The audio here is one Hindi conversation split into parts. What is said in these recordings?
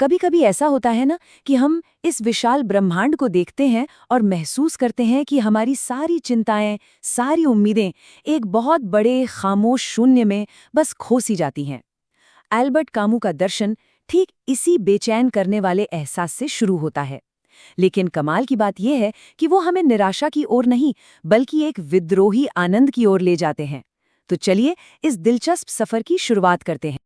कभी कभी ऐसा होता है ना कि हम इस विशाल ब्रह्मांड को देखते हैं और महसूस करते हैं कि हमारी सारी चिंताएं, सारी उम्मीदें एक बहुत बड़े खामोश शून्य में बस खो सी जाती हैं। एल्बर्ट कामू का दर्शन ठीक इसी बेचैन करने वाले एहसास से शुरू होता है। लेकिन कमाल की बात यह है कि वो हमें निराशा की ओर नहीं, बल्कि एक विद्रोही आनंद की ओर ले जाते हैं। तो चलिए इस दिलचस्प सफर की शुरुआत करते हैं।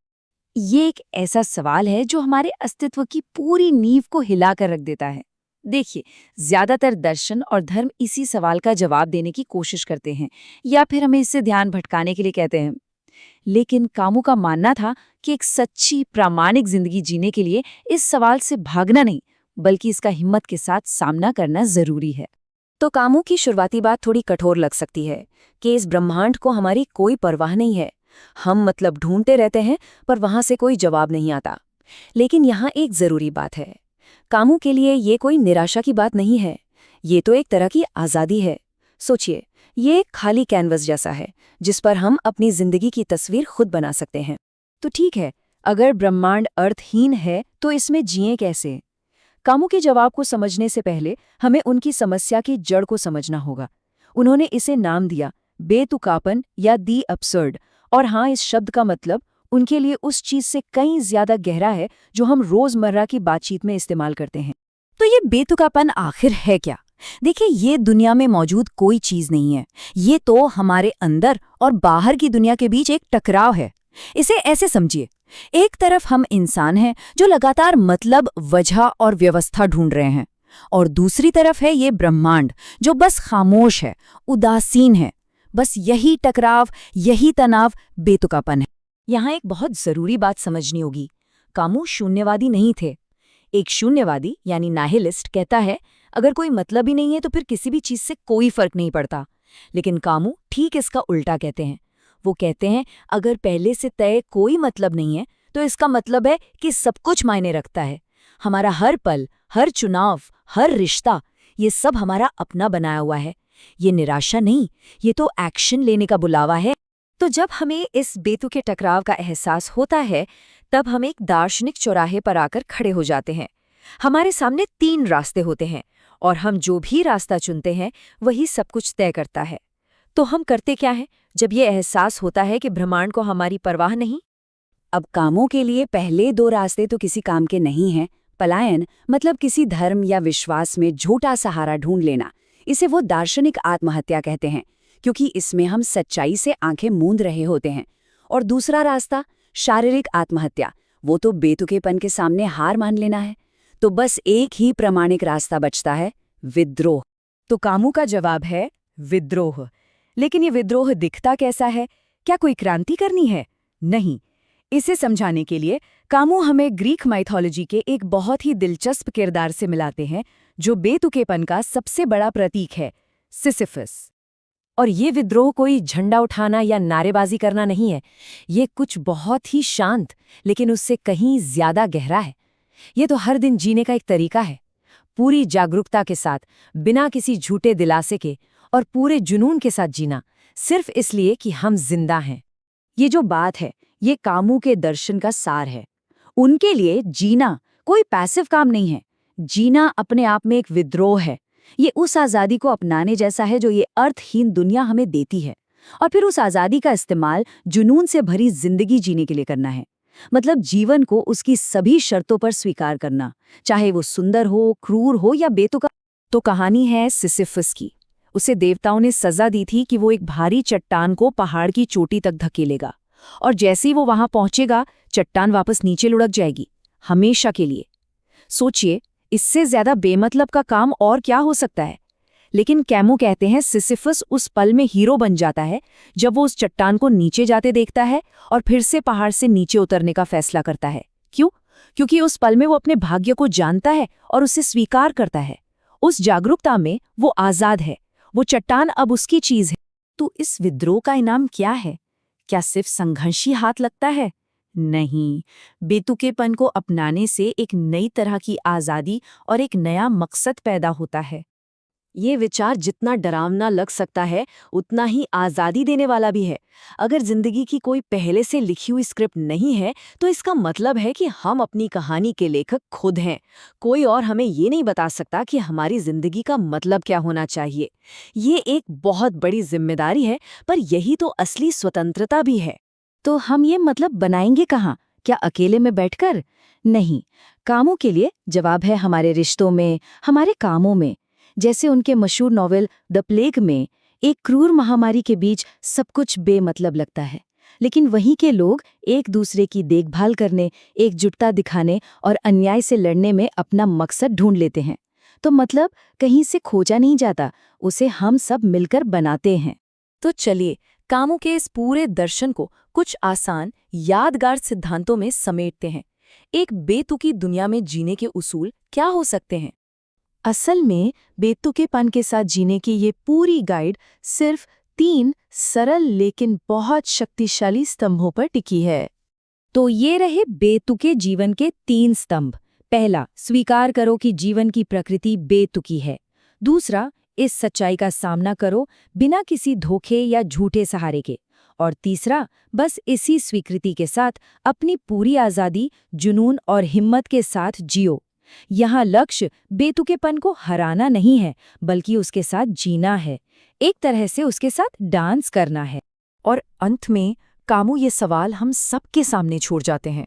ये एक ऐसा सवाल है जो हमारे अस्तित्व की पूरी नींव को हिलाकर रख देता है। देखिए, ज्यादातर दर्शन और धर्म इसी सवाल का जवाब देने की कोशिश करते हैं, या फिर हमें इससे ध्यान भटकाने के लिए कहते हैं। लेकिन कामू का मानना था कि एक सच्ची प्रामाणिक जिंदगी जीने के लिए इस सवाल से भागना नहीं, बल्कि इसका हिम्मत के साथ सामना करना जरूरी है। तो कामू की शुरुआती बात थोड़ी कठोर लग सकती है कि इस ब्रह्मांड को हमारी कोई परवाह नहीं है। हम मतलब ढूंढते रहते हैं, पर वहां से कोई जवाब नहीं आता। लेकिन यहाँ एक जरूरी बात है। कामू के लिए ये कोई निराशा की बात नहीं है, ये तो एक तरह की आज़ादी है। सोचिए, ये एक खाली कैनवस जैसा है जिस पर हम अपनी जिंदगी की तस्वीर खुद बना सकते हैं। तो ठीक है, अगर ब्रह्मांड अर्थहीन है तो इसमें जिएं कैसे? कामू के जवाब को समझने से पहले हमें उनकी समस्या की जड़ को समझना होगा। उन्होंने इसे नाम दिया बेतुकापन या दी अब्सर्ड। और हाँ, इस शब्द का मतलब उनके लिए उस चीज से कहीं ज्यादा गहरा है जो हम रोजमर्रा की बातचीत में इस्तेमाल करते हैं। तो ये बेतुकापन आखिर है क्या? देखिए, ये दुनिया में मौजूद कोई चीज नहीं है। ये तो हमारे अंदर और बाहर की दुनिया के बीच एक टकराव है। इसे ऐसे समझिए, एक तरफ हम इंसान हैं जो लगातार मतलब, वजह और व्यवस्था ढूंढ रहे हैं, और दूसरी तरफ है ये ब्रह्मांड जो बस खामोश है, उदासीन है। बस यही टकराव, यही तनाव बेतुकापन है। यहाँ एक बहुत जरूरी बात समझनी होगी। कामू शून्यवादी नहीं थे। एक शून्यवादी यानी नाहिलिस्ट कहता है, अगर कोई मतलब ही नहीं है तो फिर किसी भी चीज से कोई फर्क नहीं पड़ता। लेकिन कामू ठीक इसका उल्टा कहते हैं। वो कहते हैं, अगर पहले से तय कोई मतलब नहीं है तो इसका मतलब है कि सब कुछ मायने रखता है। हमारा हर पल, हर चुनाव, हर रिश्ता, ये सब हमारा अपना बनाया हुआ है। ये निराशा नहीं, ये तो एक्शन लेने का बुलावा है। तो जब हमें इस बेतुके टकराव का एहसास होता है, तब हम एक दार्शनिक चौराहे पर आकर खड़े हो जाते हैं। हमारे सामने 3 रास्ते होते हैं, और हम जो भी रास्ता चुनते हैं वही सब कुछ तय करता है। तो हम करते क्या हैं जब ये एहसास होता है कि ब्रह्मांड को हमारी परवाह नहीं? अब कामों के लिए पहले 2 रास्ते तो किसी काम के नहीं हैं। पलायन मतलब किसी धर्म या विश्वास में झूठा सहारा ढूंढ लेना, इसे वो दार्शनिक आत्महत्या कहते हैं, क्योंकि इसमें हम सच्चाई से आंखें मूंद रहे होते हैं। और दूसरा रास्ता, शारीरिक आत्महत्या, वो तो बेतुकेपन के सामने हार मान लेना है। तो बस एक ही प्रामाणिक रास्ता बचता है, विद्रोह। तो कामू का जवाब है विद्रोह। लेकिन ये विद्रोह दिखता कैसा है? क्या कोई क्रांति करनी है? नहीं। इसे समझाने के लिए कामू हमें ग्रीक माइथोलॉजी के एक बहुत ही दिलचस्प किरदार से मिलाते हैं, जो बेतुकेपन का सबसे बड़ा प्रतीक है, सिसिफस। और ये विद्रोह कोई झंडा उठाना या नारेबाजी करना नहीं है। ये कुछ बहुत ही शांत, लेकिन उससे कहीं ज्यादा गहरा है। ये तो हर दिन जीने का एक तरीका है, पूरी जागरूकता के साथ, बिना किसी झूठे दिलासे के, और पूरे जुनून के साथ जीना, सिर्फ इसलिए कि हम जिंदा हैं। ये जो बात है, ये कामू के दर्शन का सार है। उनके लिए जीना कोई पैसिव काम नहीं है। जीना अपने आप में एक विद्रोह है। ये उस आज़ादी को अपनाने जैसा है जो ये अर्थहीन दुनिया हमें देती है, और फिर उस आज़ादी का इस्तेमाल जुनून से भरी जिंदगी जीने के लिए करना है। मतलब जीवन को उसकी सभी शर्तों पर स्वीकार करना, चाहे वो सुंदर हो, क्रूर हो या बेतुका। तो कहानी है सिसिफस की। उसे देवताओं ने सजा दी थी कि वो एक भारी चट्टान को पहाड़ की चोटी तक धकेलेगा, और जैसे ही वो वहां पहुंचेगा, चट्टान वापस नीचे लुढ़क जाएगी, हमेशा के लिए। सोचिए, इससे ज्यादा बेमतलब का काम और क्या हो सकता है? लेकिन कैमू कहते हैं सिसिफस उस पल में हीरो बन जाता है जब वो उस चट्टान को नीचे जाते देखता है और फिर से पहाड़ से नीचे उतरने का फैसला करता है। क्यों? क्योंकि उस पल में वो अपने भाग्य को जानता है और उसे स्वीकार करता है। उस जागरूकता में वो आजाद है। वो चट्टान अब उसकी चीज है। तो इस विद्रोह का इनाम क्या है? क्या सिर्फ संघर्ष ही हाथ लगता है? नहीं, बेतुकेपन को अपनाने से एक नई तरह की आजादी और एक नया मकसद पैदा होता है। ये विचार जितना डरावना लग सकता है उतना ही आज़ादी देने वाला भी है। अगर जिंदगी की कोई पहले से लिखी हुई स्क्रिप्ट नहीं है तो इसका मतलब है कि हम अपनी कहानी के लेखक खुद हैं। कोई और हमें ये नहीं बता सकता कि हमारी जिंदगी का मतलब क्या होना चाहिए। ये एक बहुत बड़ी जिम्मेदारी है, पर यही तो असली स्वतंत्रता भी है। तो हम ये मतलब बनाएंगे कहाँ? क्या अकेले में बैठकर? नहीं, कामों के लिए जवाब है हमारे रिश्तों में, हमारे कामों में। जैसे उनके मशहूर नॉवेल द प्लेग में एक क्रूर महामारी के बीच सब कुछ बेमतलब लगता है, लेकिन वहीं के लोग एक दूसरे की देखभाल करने, एकजुटता दिखाने और अन्याय से लड़ने में अपना मकसद ढूंढ लेते हैं। तो मतलब कहीं से खोजा नहीं जाता, उसे हम सब मिलकर बनाते हैं। तो चलिए कामों के इस पूरे दर्शन को कुछ आसान, यादगार सिद्धांतों में समेटते हैं। एक बेतुकी दुनिया में जीने के उसूल क्या हो सकते हैं? असल में बेतुकेपन के साथ जीने की ये पूरी गाइड सिर्फ 3 सरल लेकिन बहुत शक्तिशाली स्तंभों पर टिकी है। तो ये रहे बेतुके जीवन के 3 स्तंभ। पहला, स्वीकार करो कि जीवन की प्रकृति बेतुकी है। दूसरा, इस सच्चाई का सामना करो बिना किसी धोखे या झूठे सहारे के। और तीसरा, बस इसी स्वीकृति के साथ अपनी पूरी आज़ादी, जुनून और हिम्मत के साथ जियो। यहाँ लक्ष्य बेतुकेपन को हराना नहीं है, बल्कि उसके साथ जीना है, एक तरह से उसके साथ डांस करना है। और अंत में कामू ये सवाल हम सबके सामने छोड़ जाते हैं।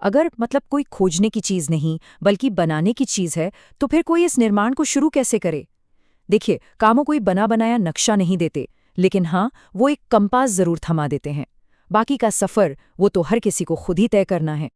अगर मतलब कोई खोजने की चीज़ नहीं बल्कि बनाने की चीज़ है, तो फिर कोई इस निर्माण को शुरू कैसे करे? देखिए, कामों कोई बना बनाया नक्शा नहीं देते, लेकिन हाँ, वो एक कंपास जरूर थमा देते हैं। बाकी का सफ़र वो तो हर किसी को खुद ही तय करना है।